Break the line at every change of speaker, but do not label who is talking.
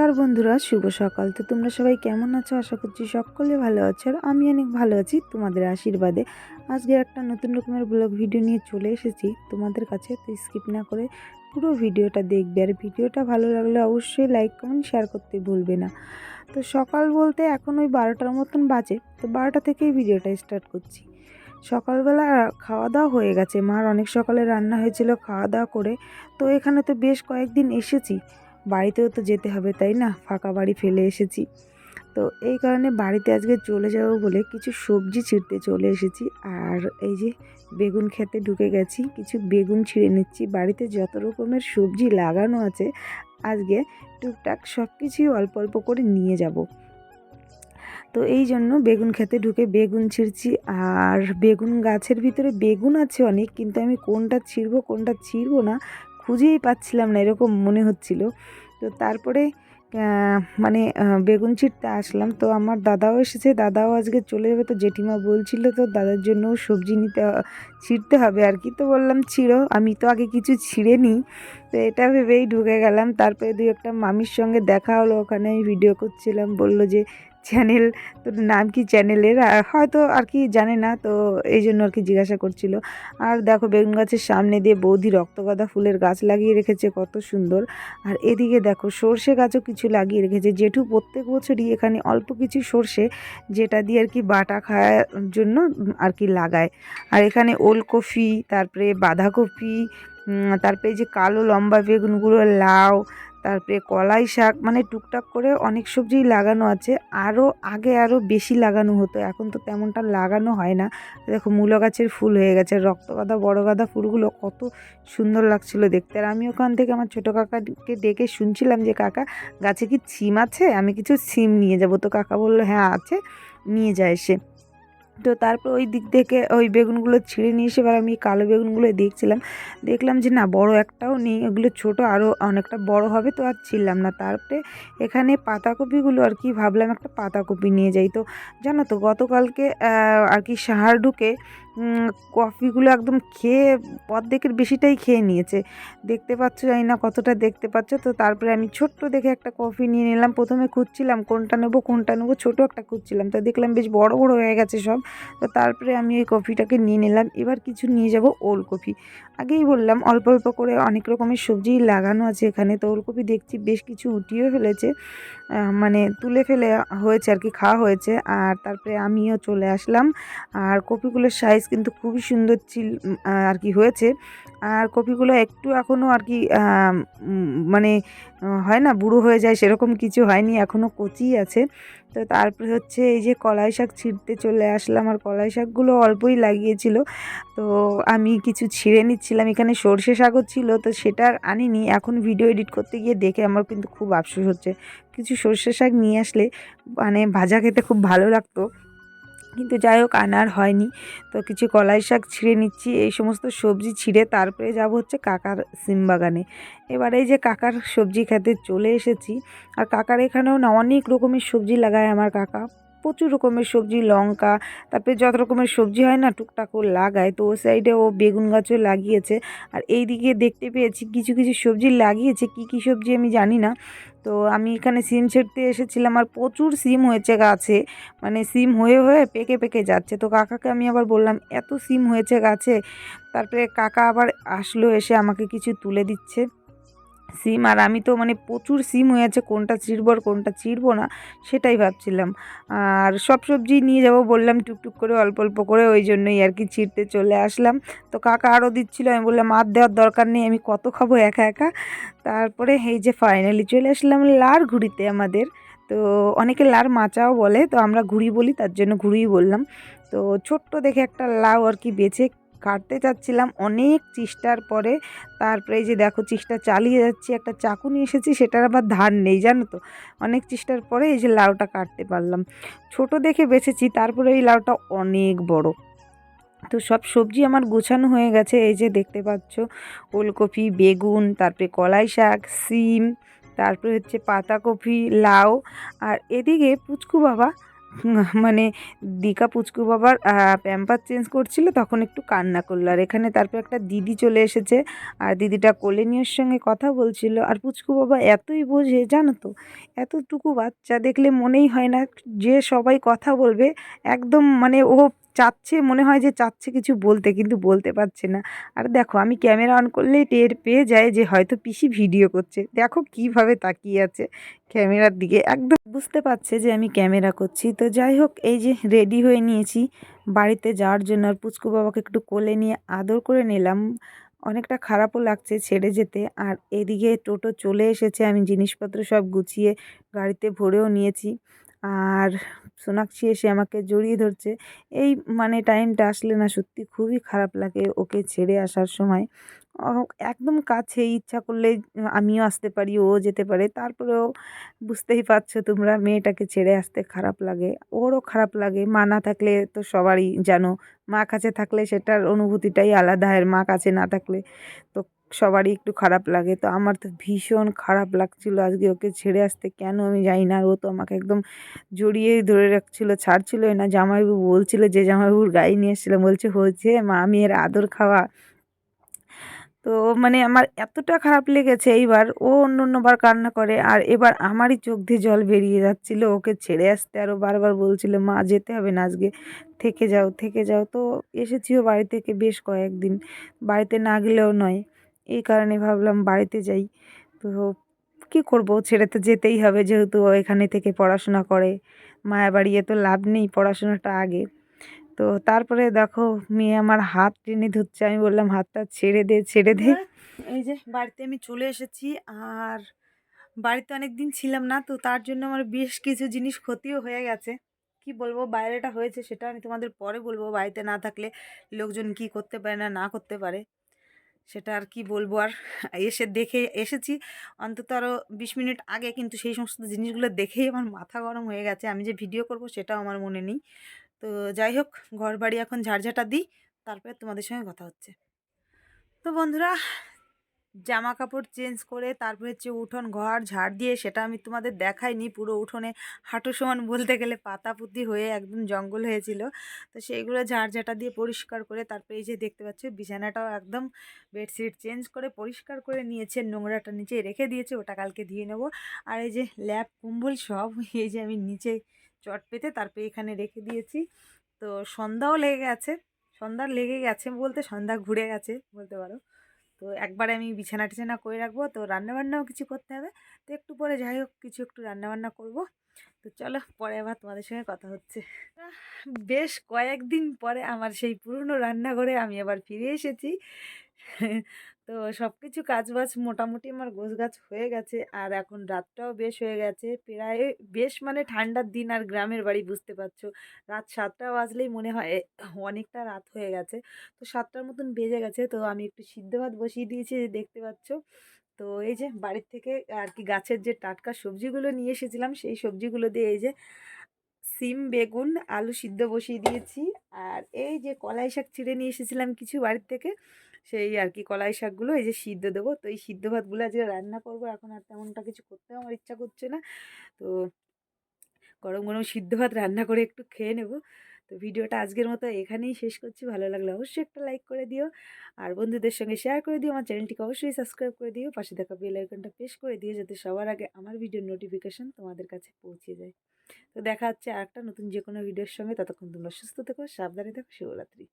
নমস্কার বন্ধুরা, শুভ সকাল। তো তোমরা সবাই কেমন আছো? আশা করছি সকলে ভালো আছো, আর আমি অনেক ভালো আছি তোমাদের আশীর্বাদে। আজকে একটা নতুন রকমের ব্লগ ভিডিও নিয়ে চলে এসেছি তোমাদের কাছে। তো স্কিপ না করে পুরো ভিডিওটা দেখবে, আর ভিডিওটা ভালো লাগলে অবশ্যই লাইক কমেন্ট শেয়ার করতে ভুলবে না। তো সকাল বলতে এখন ওই 12টার মতন বাজে, তো 12টা থেকেই ভিডিওটা স্টার্ট করছি। সকালবেলা খাওয়া দাওয়া হয়ে গেছে, মার অনেক সকালে রান্না হয়েছিল, খাওয়া দাওয়া করে তো এখানে তো বেশ কয়েকদিন এসেছি, বাড়িতেও তো যেতে হবে তাই না, ফাঁকা বাড়ি ফেলে এসেছি। তো এই কারণে বাড়িতে আজকে চলে যাব বলে কিছু সবজি ছিঁড়তে চলে এসেছি। আর এই যে বেগুন খেতে ঢুকে গেছি, কিছু বেগুন ছিঁড়ে নিচ্ছি। বাড়িতে যত রকমের সবজি লাগানো আছে আজকে টুকটাক সব কিছুই অল্প অল্প করে নিয়ে যাব। তো এই জন্য বেগুন খেতে ঢুকে বেগুন ছিঁড়ছি। আর বেগুন গাছের ভিতরে বেগুন আছে অনেক, কিন্তু আমি কোনটা ছিঁড়বো কোনটা ছিঁড়বো না খুঁজেই পাচ্ছিলাম না, এরকম মনে হচ্ছিল। তো তারপরে বেগুন ছিঁড়তে আসলাম। তো আমার দাদাও এসেছে, দাদাও আজকে চলে যাবে। তো জেঠিমা বলছিল তো দাদার জন্য সবজি ছিঁড়তে হবে আর কি। তো বললাম ছিঁড়ো, আমি তো আগে কিছু ছিঁড়ে নিই। তো এটা ভেবেই ঢুকে গেলাম। তারপরে দুই একটা মামির সঙ্গে দেখা হলো, ওখানে আমি ভিডিও করছিলাম। বললো যে চ্যানেল, তোর নাম কি চ্যানেলের? হয়তো আর কি জানে না, তো এই জন্য আর কি জিজ্ঞাসা করছিল। আর দেখো বেগুন গাছের সামনে দিয়ে বৌদি রক্তগাঁদা ফুলের গাছ লাগিয়ে রেখেছে, কত সুন্দর। আর এদিকে দেখো সর্ষে গাছও কিছু লাগিয়ে রেখেছে। জেঠু প্রত্যেক বছরই এখানে অল্প কিছু সর্ষে, যেটা দিয়ে আর কি বাটা খাওয়ার জন্য আর কি লাগায়। আর এখানে ওলকপি, তারপরে বাঁধাকপি, তারপরে এই যে কালো লম্বা বেগুনগুলো, লাউ, তারপরে কলাই শাক, মানে টুকটাক করে অনেক সবজিই লাগানো আছে। আগে আরও বেশি লাগানো হতো, এখন তো তেমনটা লাগানো হয় না। দেখো মূলো গাছের ফুল হয়ে গেছে, রক্তগাঁদা বড় গাঁদা ফুলগুলো কত সুন্দর লাগছিল দেখতে। আর আমি ওখান থেকে আমার ছোটো কাকাকে ডেকে শুনছিলাম যে কাকা গাছে কি সিম আছে, আমি কিছু সিম নিয়ে যাব। তো কাকা বললো হ্যাঁ আছে, নিয়ে যায় এসে। তো তারপর ওই দিক থেকে ওই বেগুনগুলো ছিঁড়ে নিয়ে এসে এবার আমি কালো বেগুনগুলো দেখছিলাম, দেখলাম যে না বড় একটাও নেই, ওগুলো ছোট, আরও অনেকটা বড় হবে। তো আর ছিঁড়লাম না। তারপরে এখানে পাতাকপিগুলো আর কি ভাবলাম একটা পাতাকপি নিয়ে যাই। তো জানো তো গতকালকে আর কি সাহার ঢুকে কফিগুলো একদম খেয়ে অর্ধেকের বেশিটাই খেয়ে নিয়েছে। দেখতে পাচ্ছ, জানি না কতটা দেখতে পাচ্ছ। তো তারপরে আমি ছোট্ট দেখে একটা কফি নিয়ে নিলাম। প্রথমে খুঁজছিলাম কোনটা নেবো, ছোটো একটা খুঁজছিলাম, তো দেখলাম বেশ বড় বড় হয়ে গেছে সব। তো তারপরে আমি ওই কফিটাকে নিয়ে নিলাম। এবার কিছু নিয়ে যাব ওলকপি। আগেই বললাম অল্প অল্প করে অনেক রকমের সবজি লাগানো আছে এখানে। তো ওলকপি দেখছি বেশ কিছু উঠিয়েও ফেলেছে, তুলে ফেলে হয়েছে আর কি, খাওয়া হয়েছে। আর তারপরে আমিও চলে আসলাম। আর কপিগুলোর সাইজ কিন্তু খুবই সুন্দর আর কি হয়েছে। আর কপিগুলো একটু এখনও আর কি মানে হয় না বুড়ো হয়ে যায়, সেরকম কিছু হয়নি, এখনও কচি আছে। তো তারপরে হচ্ছে এই যে কলাই শাক ছিঁড়তে চলে আসলাম। আর কলাই শাকগুলো অল্পই লাগিয়েছিল, তো আমি কিছু ছিঁড়ে নিচ্ছিলাম। এখানে সর্ষে শাকও ছিল, তো সেটা আর আনিনি। এখন ভিডিও এডিট করতে গিয়ে দেখে আমার কিন্তু খুব আফসোস হচ্ছে, কিছু সর্ষে শাক নিয়ে আসলে মানে ভাজা খেতে খুব ভালো লাগতো, কিন্তু যাই হোক আনার হয়নি। তো কিছু কলাই শাক ছিঁড়ে নিচ্ছি। এই সমস্ত সবজি ছিঁড়ে তারপরে যাব হচ্ছে কাকার সিম বাগানে। এবারে এই যে কাকার সবজি খেতে চলে এসেছি। আর কাকার এখানেও না অনেক রকমের সবজি লাগায় আমার কাকা, প্রচুর রকমের সবজি, লঙ্কা, তারপরে যত রকমের সবজি হয় না টুকটাক ও লাগায়। তো ও সাইডে ও বেগুন গাছও লাগিয়েছে। আর এই দিকে দেখতে পেয়েছি কিছু কিছু সবজি লাগিয়েছে, কি কি সবজি আমি জানি না। তো আমি এখানে সিম ছিঁড়তে এসেছিলাম, আর প্রচুর সিম হয়েছে গাছে, মানে সিম হয়ে হয়ে পেকে পেকে যাচ্ছে। তো কাকাকে আমি আবার বললাম এত সিম হয়েছে গাছে। তারপরে কাকা আবার আসলো, এসে আমাকে কিছু তুলে দিচ্ছে সিম। আর আমি তো মানে প্রচুর সিম হয়েছে, কোনটা ছিঁড়বো আর কোনটা ছিঁড়বো না সেটাই ভাবছিলাম। আর সব সবজি নিয়ে যাব বললাম টুকটুক করে অল্প অল্প করে, ওই জন্যই আর কি ছিঁড়তে চলে আসলাম। তো কাকা আরও দিচ্ছিলো, আমি বললাম আর দেওয়ার দরকার নেই, আমি কত খাবো একা একা। তারপরে এই যে ফাইনালি চলে আসলাম লার ঘুরিতে আমাদের। তো অনেকে লার মাচাও বলে, তো আমরা ঘুড়ি বলি, তার জন্য ঘুড়িই বললাম। তো ছোট্ট দেখে একটা লাউ আর কি বেছে কাটতে চাচ্ছিলাম অনেক চেষ্টার পরে। তারপরে এই যে দেখো চেষ্টা চালিয়ে যাচ্ছি, একটা চাকু নিয়ে এসেছি, সেটার আবার ধার নেই জানো তো। অনেক চেষ্টার পরে এই যে লাউটা কাটতে পারলাম, ছোট দেখে বেছেছি, তারপরে এই লাউটা অনেক বড়। তো সব সবজি আমার গোছানো হয়ে গেছে, এই যে দেখতে পাচ্ছ ওলকপি, বেগুন, তারপরে কলাই শাক, সিম, তারপরে হচ্ছে পাতাকপি, লাউ। আর এদিকে পুচকু বাবা মানে দিকা পুচকু বাবার প্যাম্পার চেঞ্জ করছিল, তখন একটু কান্না করলো। আর এখানে তারপর একটা দিদি চলে এসেছে, আর দিদিটা কোলে নিয়ে ওর সঙ্গে কথা বলছিল। আর পুচকু বাবা এতই বোঝে জানো তো, এতটুকু বাচ্চা দেখলে মনেই হয় না যে সবাই কথা বলবে, একদম মানে ও চাচ্ছে, মনে হয় যে চাচ্ছে কিছু বলতে, কিন্তু বলতে পারছে না। আর দেখো আমি ক্যামেরা অন করলেই টের পেয়ে যায় যে হয়তো পিসি ভিডিও করছে, দেখো কিভাবে তাকিয়ে আছে ক্যামেরার দিকে, একদম বুঝতে পারছে যে আমি ক্যামেরা করছি। তো যাই হোক, এই যে রেডি হয়ে নিয়েছি বাড়িতে যাওয়ার জন্য, আর পুচকু বাবাকে একটু কোলে নিয়ে আদর করে নিলাম। অনেকটা খারাপও লাগছে ছেড়ে যেতে। আর এদিকে টোটো চলে এসেছে, আমি জিনিসপত্র সব গুছিয়ে গাড়িতে ভরেও নিয়েছি। আর সোনাক্ষী এসে আমাকে জড়িয়ে ধরছে। এই মানে টাইমটা আসলে না সত্যি খুবই খারাপ লাগে ওকে ছেড়ে আসার সময়। অ একদম কাছে, ইচ্ছা করলে আমিও আসতে পারি, ও যেতে পারে। তারপরেও বুঝতেই পারছো তোমরা, মেয়েটাকে ছেড়ে আসতে খারাপ লাগে, ওরও খারাপ লাগে। মা না থাকলে তো সবারই জানো, মা কাছে থাকলে সেটার অনুভূতিটাই আলাদা, আর মা কাছে না থাকলে তো সবারই একটু খারাপ লাগে। তো আমার তো ভীষণ খারাপ লাগছিল আজকে ওকে ছেড়ে আসতে, কেন আমি জানি না। আর ও তো আমাকে একদম জড়িয়েই ধরে রাখছিল, ছাড়ছিলই না। জামাইবাবু বলছিল, যে জামাইবাবুর গাড়ি নিয়ে এসেছিলাম, বলছে হয়েছে মা মেয়ের আদর খাওয়া। তো মানে আমার এতটা খারাপ লেগেছে এইবার, ও অন্যবার কান্না করে, আর এবার আমারই চোখ দিয়ে জল বেরিয়ে যাচ্ছিল ওকে ছেড়ে আসতে। আরও বারবার বলছিল মা যেতে হবে না আজকে, থেকে যাও থেকে যাও। তো এসেছিও বাড়ি থেকে বেশ কয়েকদিন, বাড়িতে না গেলেও নয়, এই কারণে ভাবলাম বাড়িতে যাই। তো কী করব, ছেড়ে তো যেতেই হবে, যেহেতু ও এখানে থেকে পড়াশোনা করে। মায়া বাড়িয়ে তো লাভ নেই, পড়াশোনাটা আগে। তো তারপরে দেখো মেয়ে আমার হাত টেনে ধরছে, আমি বললাম হাতটা ছেড়ে দে ছেড়ে দে। এই যে বাড়িতে আমি চলে এসেছি, আর বাড়িতে অনেক দিন ছিলাম না, তো তার জন্য আমার বেশ কিছু জিনিস ক্ষতিও হয়ে গেছে। কি বলবো, বাইরেটা হয়েছে সেটা আমি তোমাদের পরে বলবো। বাড়িতে না থাকলে লোকজন কি করতে পারে না না করতে পারে, সেটা আর কি বলবো। আর এসে দেখে এসেছি অন্তত আরও 20 মিনিট আগে, কিন্তু সেই সমস্ত জিনিসগুলো দেখেই আমার মাথা গরম হয়ে গেছে। আমি যে ভিডিও করব সেটাও আমার মনে নেই। তো যাই হোক, ঘর বাড়ি এখন ঝাড়ঝাঁটা দিই, তারপরে তোমাদের সঙ্গে কথা হচ্ছে। তো বন্ধুরা, জামা কাপড় চেঞ্জ করে তারপরে হচ্ছে উঠোন ঘর ঝাড় দিয়ে, সেটা আমি তোমাদের দেখাইনি। পুরো উঠোনে হাঁটু সমান বলতে গেলে পাতাপুতি হয়ে একদম জঙ্গল হয়েছিল। তো সেইগুলো ঝাড়ঝাঁটা দিয়ে পরিষ্কার করে, তারপরে এই যে দেখতে পাচ্ছ বিছানাটাও একদম বেডশিট চেঞ্জ করে পরিষ্কার করে নিয়েছে, নোংরাটা নিচে রেখে দিয়েছে, ওটা কালকে ধুয়ে নেবো। আর এই যে ল্যাপ কম্বল সব এই যে আমি নিচে চট পেতে তারপরে এখানে রেখে দিয়েছি। তো সন্ধ্যাও লেগে গেছে, সন্ধ্যা লেগে গেছে বলতে সন্ধ্যা ঘুরে গেছে বলতে পারো। তো একবারে আমি বিছানা টিছানা করে রাখবো, তো রান্নাবান্নাও কিছু করতে হবে। তো একটু পরে যাই হোক কিছু একটু রান্নাবান্না করব। তো চলো পরে আবার তোমাদের সঙ্গে কথা হচ্ছে। বেশ কয়েকদিন পরে আমার সেই পুরনো রান্নাঘরে আমি আবার ফিরে এসেছি। তো সব কিছু কাজবাজ মোটামুটি আমার গোছগাছ হয়ে গেছে, আর এখন রাতটাও বেশ হয়ে গেছে প্রায়, বেশ মানে ঠান্ডার দিন আর গ্রামের বাড়ি বুঝতে পারছো। রাত 7টা বাজলেই মনে হয় অনেকটা রাত হয়ে গেছে। তো 7টার মতন বেজে গেছে, তো আমি একটু সিদ্ধ ভাত বসিয়ে দিয়েছি, দেখতে পাচ্ছ। তো এই যে বাড়ির থেকে আর কি গাছের যে টাটকা সবজিগুলো নিয়ে এসেছিলাম, সেই সবজিগুলো দিয়ে এই যে সিম বেগুন আলু সিদ্ধ বসিয়ে দিয়েছি। আর এই যে কলাই শাক ছিঁড়ে নিয়ে এসেছিলাম কিছু বাড়ির থেকে, সেই আর কি কলাই শাকগুলো এই যে সিদ্ধ দেবো। তো এই সিদ্ধ ভাতগুলো আজকে রান্না করবো, এখন আর তেমনটা কিছু করতেও আমার ইচ্ছা করছে না। তো গরম গরম সিদ্ধ ভাত রান্না করে একটু খেয়ে নেব। তো ভিডিওটা আজকের মতো এখানেই শেষ করছি, ভালো লাগলে অবশ্যই একটা লাইক করে দিও, আর বন্ধুদের সঙ্গে শেয়ার করে দিও। আমার চ্যানেলটিকে অবশ্যই সাবস্ক্রাইব করে দিও, পাশে থাকা বেল আইকনটা প্রেস করে দিও, যাতে সবার আগে আমার ভিডিওর নোটিফিকেশন তোমাদের কাছে পৌঁছে যায়। তো দেখা হচ্ছে আরেকটা নতুন যে কোনো ভিডিওর সঙ্গে, ততক্ষণ তোমরা সুস্থ থেকো, সাবধানে থেকো, শুভরাত্রি।